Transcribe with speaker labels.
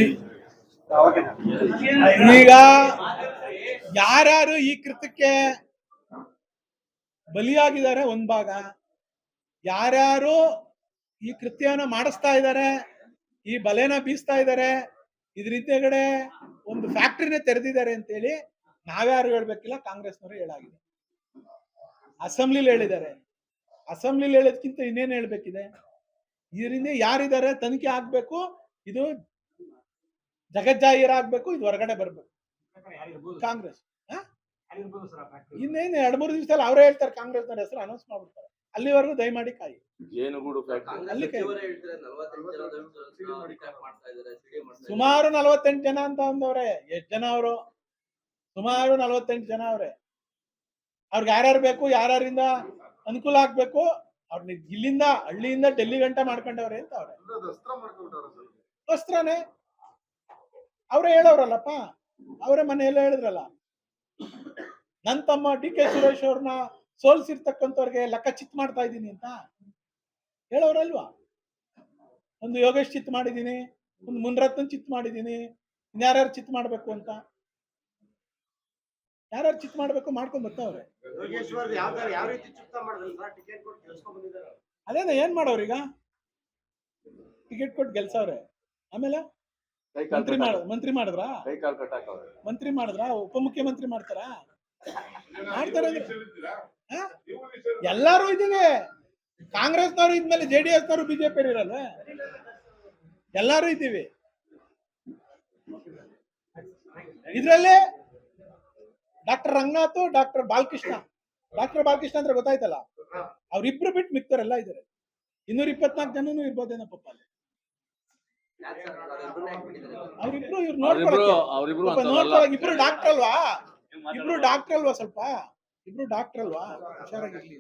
Speaker 1: ಈ- ಈಗ ಯಾರ್ಯಾರು ಈ ಕೃತ್ಯಕ್ಕೆ ಬಲಿಯಾಗಿದ್ದಾರೆ ಒಂದ್ ಭಾಗ, ಯಾರ್ಯಾರು ಈ ಕೃತ್ಯನ ಮಾಡಿಸ್ತಾ ಇದ್ದಾರೆ, ಈ ಬಲೆನ ಬೀಸ್ತಾ ಇದ್ದಾರೆ, ಇದ್ರ ಹಿಂದೆಗಡೆ ಒಂದು ಫ್ಯಾಕ್ಟ್ರಿನೇ ತೆರೆದಿದ್ದಾರೆ ಅಂತೇಳಿ ನಾವ್ಯಾರು ಹೇಳ್ಬೇಕಿಲ್ಲ, ಕಾಂಗ್ರೆಸ್ನವರು ಹೇಳಾಗಿದೆ. ಅಸೆಂಬ್ಲಿಲಿ ಹೇಳಿದ್ದಾರೆ. ಅಸೆಂಬ್ಲಿಲಿ ಹೇಳೋದ್ಕಿಂತ ಇನ್ನೇನು ಹೇಳ್ಬೇಕಿದೆ? ಇದರಿಂದ ಯಾರಿದ್ದಾರೆ ತನಿಖೆ ಆಗ್ಬೇಕು, ಇದು ಜಗಜ್ಜಾಹೀರ ಆಗ್ಬೇಕು, ಇದು ಹೊರಗಡೆ ಬರ್ಬೇಕು. ಕಾಂಗ್ರೆಸ್ ಇನ್ನೇನು 2-3 ದಿವಸದಲ್ಲಿ ಅವರೇ ಹೇಳ್ತಾರೆ, ಕಾಂಗ್ರೆಸ್ನವ್ರ ಹೆಸರು ಅನೌನ್ಸ್ ಮಾಡ್ಬಿಡ್ತಾರೆ. ಅಲ್ಲಿವರೆಗೂ ದಯಮಾಡಿ ಕಾಯಿ. ಅಲ್ಲಿ ಸುಮಾರು 48 ಜನ ಅಂತ ಅಂದವ್ರೆ. ಎಷ್ಟು ಜನ ಅವರು? ಸುಮಾರು 48 ಜನ ಅವ್ರೆ. ಅವ್ರಿಗೆ ಯಾರ್ಯಾರು ಬೇಕು, ಯಾರ್ಯಾರಿಂದ ಅನುಕೂಲ ಆಗ್ಬೇಕು, ಅವ್ರನ್ನ ಇಲ್ಲಿಂದ ಹಳ್ಳಿಯಿಂದ ಡೆಲ್ಲಿ ಗಂಟ ಮಾಡ್ಕೊಂಡವ್ರೆ ಅಂತ ಅವ್ರೆ. ವಸ್ತ್ರನೇ ಅವರೇ ಹೇಳೋರಲ್ಲಪ್ಪ, ಅವರೇ ಮನೆಯಲ್ಲ ಹೇಳಿದ್ರಲ್ಲ, ನನ್ ತಮ್ಮ ಡಿ ಕೆ ಸುರೇಶ್ ಅವ್ರನ್ನ ಸೋಲ್ಸಿರ್ತಕ್ಕಂಥವ್ರಿಗೆ ಲೆಕ್ಕ ಚಿತ್ ಮಾಡ್ತಾ ಇದ್ದೀನಿ ಅಂತ ಹೇಳೋರಲ್ವಾ? ಒಂದು ಯೋಗೇಶ್ ಚಿತ್ ಮಾಡಿದ್ದೀನಿ, ಒಂದು ಮುನ್ರತ್ನ ಚಿತ್ ಮಾಡಿದ್ದೀನಿ, ಇನ್ಯಾರ್ಯಾರು ಚಿತ್ ಮಾಡ್ಬೇಕು ಅಂತ, ಯಾರ್ಯಾರು ಚಿತ್ ಮಾಡ್ಬೇಕು ಮಾಡ್ಕೊಂಡ್ ಬರ್ತಾವ್ರೆ. ಅದೇನ ಏನ್ ಮಾಡೋರೀಗ? ಟಿಕೆಟ್ ಕೊಟ್ಟು ಗೆಲ್ಸವ್ರೆ, ಆಮೇಲೆ ಮಂತ್ರಿ ಮಾಡಿದ್ರ, ಮಂತ್ರಿ ಮಾಡಿದ್ರ, ಉಪಮುಖ್ಯಮಂತ್ರಿ ಮಾಡ್ತಾರ, ಮಾಡ್ತಾರೆ. ಎಲ್ಲಾರು ಇದೀವಿ, ಕಾಂಗ್ರೆಸ್ನವರು ಇದ್ಮೇಲೆ JDS ನವರು ಬಿಜೆಪಿ ಇರಲ್ಲ, ಎಲ್ಲಾರು ಇದ್ದೀವಿ ಇದ್ರಲ್ಲಿ. ಡಾಕ್ಟರ್ ರಂಗನಾಥ್, ಡಾಕ್ಟರ್ ಬಾಲಕೃಷ್ಣ ಅಂದ್ರೆ ಗೊತ್ತಾಯ್ತಲ್ಲ, ಅವ್ರಿಬ್ರು ಬಿಟ್ಟು ಮಿಕ್ತರೆಲ್ಲ ಇದಾರೆ. 224 ಜನನು ಇರ್ಬೋದೇನೋ ಪಾಪ ಅಲ್ಲಿ. ಅವ್ರಿಬ್ರು ಇವ್ರು ನೋಡ್ಕೊಳಕ್ಕೆ ಇಬ್ರು ಡಾಕ್ಟರ್ ಅಲ್ವಾ, ಸ್ವಲ್ಪ ಇಬ್ರು ಡಾಕ್ಟರ್ ಅಲ್ವಾ, ಹುಷಾರಾಗಿರ್ಲಿ.